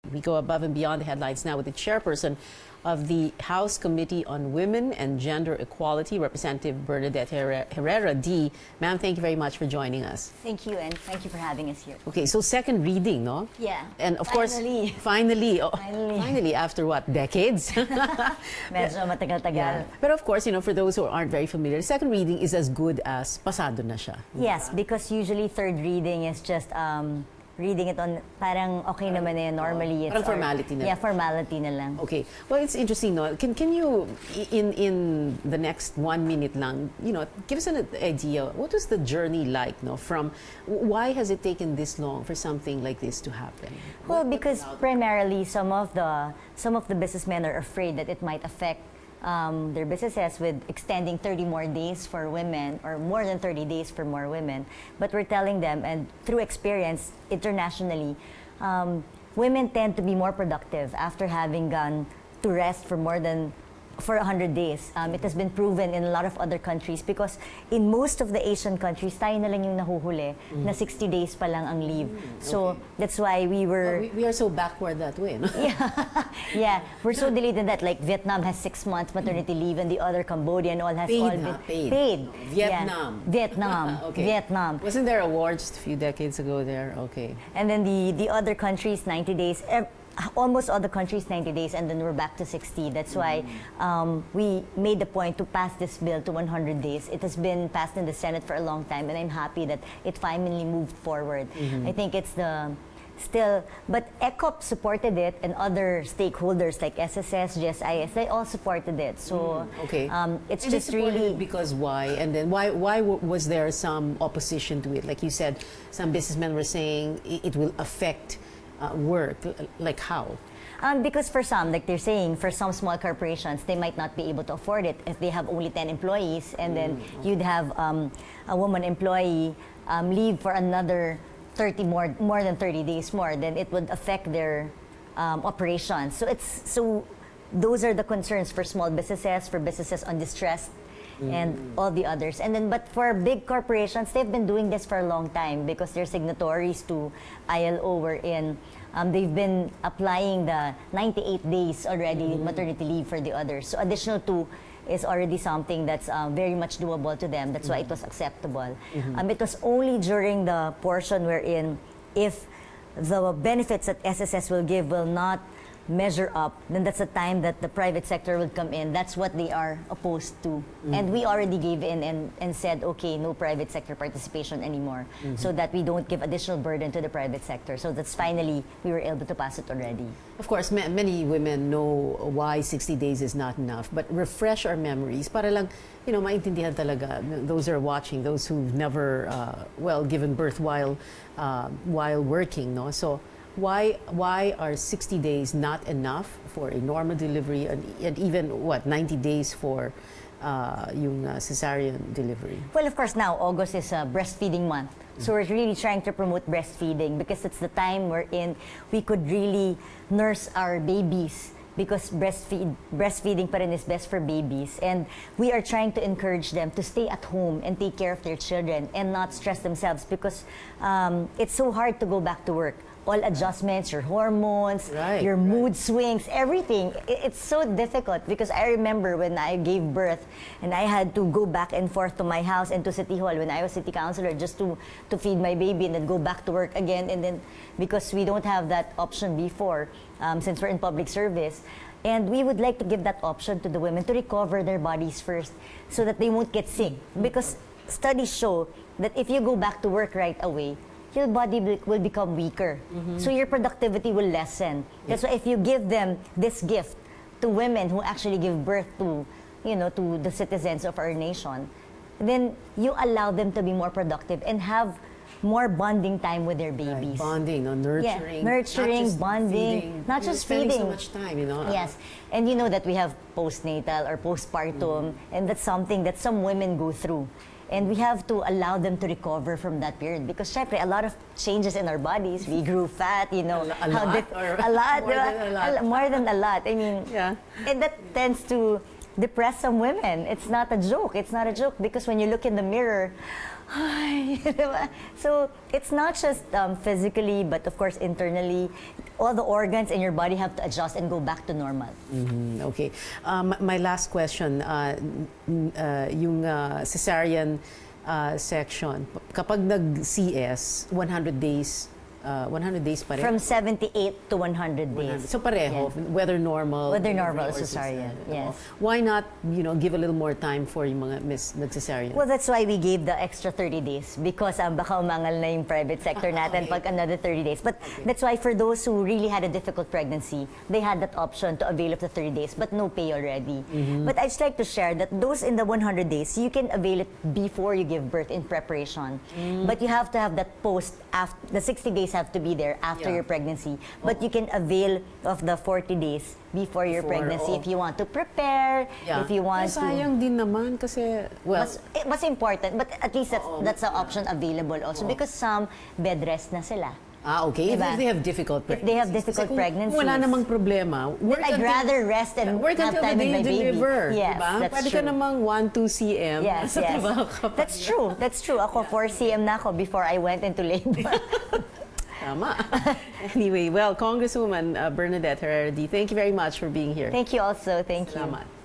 We go above and beyond the headlines now with the chairperson of the House Committee on Women and Gender Equality, Representative Bernadette Herrera-Dy. Ma'am, thank you very much for joining us. Thank you, and thank you for having us here. Okay, so second reading, no? Yeah. And of finally. course, finally, after what, decades? Medyo matagal-tagal. Yeah. But of course, for those who aren't very familiar, second reading is as good as pasado na siya. Yes, because usually third reading is just reading it on, parang okay naman na yun. Normally, it's... Parang formality na. Yeah, formality na lang. Okay. Well, it's interesting, no? Can you, in the next 1 minute lang, give us an idea, what was the journey like, no? From, why has it taken this long for something like this to happen? Well, because primarily some of the businessmen are afraid that it might affect their businesses with extending 30 more days for women or more than 30 days for more women. But we're telling them, and through experience internationally, women tend to be more productive after having gone to rest for 100 days. It has been proven in a lot of other countries because in most of the Asian countries, tayo na lang yung nahuhuli na 60 days pa lang ang leave. So that's why we were... we are so backward that way, no? Yeah, we're so delayed in that. Like Vietnam has 6 months maternity leave, and the other Cambodia and all has paid. Vietnam. Yeah. Vietnam. Okay. Vietnam. Wasn't there a war just a few decades ago there? Okay. And then the other countries, 90 days. Almost all the countries 90 days, and then we're back to 60. That's why we made the point to pass this bill to 100 days. It has been passed in the Senate for a long time, and I'm happy that it finally moved forward. I think it's but ECOP supported it, and other stakeholders like SSS, GSIS, they all supported it. So it's and just really... Because why? And then why was there some opposition to it? Like you said, some businessmen were saying it will affect work. Like how? Because for some, like they're saying, for some small corporations, they might not be able to afford it if they have only 10 employees, and then you'd have a woman employee leave for another 30 more than 30 days more, then it would affect their operations. So those are the concerns for small businesses, for businesses on distress, and all the others. And then, but for big corporations, they've been doing this for a long time because they're signatories to ILO, wherein they've been applying the 98 days already maternity leave for the others. So additional 2 is already something that's very much doable to them. That's why it was acceptable. It was only during the portion wherein if the benefits that SSS will give will not measure up, then that's the time that the private sector would come in. That's what they are opposed to. And we already gave in and said, okay, no private sector participation anymore, so that we don't give additional burden to the private sector. So that's finally, we were able to pass it already. Of course, many women know why 60 days is not enough, but refresh our memories para lang, maintindihan talaga those who are watching, those who've never, given birth while working, no? So, why are 60 days not enough for a normal delivery, and even 90 days for yung cesarean delivery? Well, of course, now August is breastfeeding month, so we're really trying to promote breastfeeding because it's the time wherein we could really nurse our babies, because breastfeeding pa rin is best for babies, and we are trying to encourage them to stay at home and take care of their children and not stress themselves, because it's so hard to go back to work. All adjustments, your hormones, your mood swings, everything. It's so difficult because I remember when I gave birth and I had to go back and forth to my house and to City Hall when I was city councilor just to feed my baby and then go back to work again, and then because we don't have that option before since we're in public service. And we would like to give that option to the women to recover their bodies first so that they won't get sick, because studies show that if you go back to work right away, your body will become weaker. So your productivity will lessen. That's why if you give them this gift to women who actually give birth to, to the citizens of our nation, then you allow them to be more productive and have more bonding time with their babies. Bonding, nurturing. Yeah, nurturing, bonding. Not just feeding. Spending so much time, Yes. And you know that we have postnatal or postpartum, and that's something that some women go through. And we have to allow them to recover from that period, because syempre, a lot of changes in our bodies. We grew fat, a lot. More than a lot. I mean, and that tends to depress some women. It's not a joke. It's not a joke, because when you look in the mirror, Ay, diba? So it's not just physically, but of course internally. All the organs in your body have to adjust and go back to normal. Okay. My last question, yung cesarean section, kapag nag-CS, 100 days pa rin? From 78 to 100 days. So pareho, whether normal. Whether normal or cesarean. cesarean, yes. Why not, give a little more time for yung mga nag-cesarean? Well, that's why we gave the extra 30 days because baka umangal na yung private sector natin pag another 30 days. But that's why for those who really had a difficult pregnancy, they had that option to avail of the 30 days, but no pay already. But I'd just like to share that those in the 100 days, you can avail it before you give birth in preparation. But you have to have that post, after the 60 days have to be there after your pregnancy. But you can avail of the 40 days before your pregnancy if you want to prepare, if you want to... Sayang din naman kasi, well... Mas important, but at least that's an option available also because some bed rest na sila. Okay. Diba? If they have difficult pregnancies. If they have difficult pregnancies. Wala namang problema. I'd rather rest and work have time with my baby. Deliver, Yes, diba? that's Pwede true. ka namang 1-2 cm. Yes, yes. That's true. That's true. Ako 4 cm na ako before I went into labor. Tama. Anyway, well, Congresswoman Bernadette Herrera-Dy, thank you very much for being here. Thank you also. Thank you. Salamat.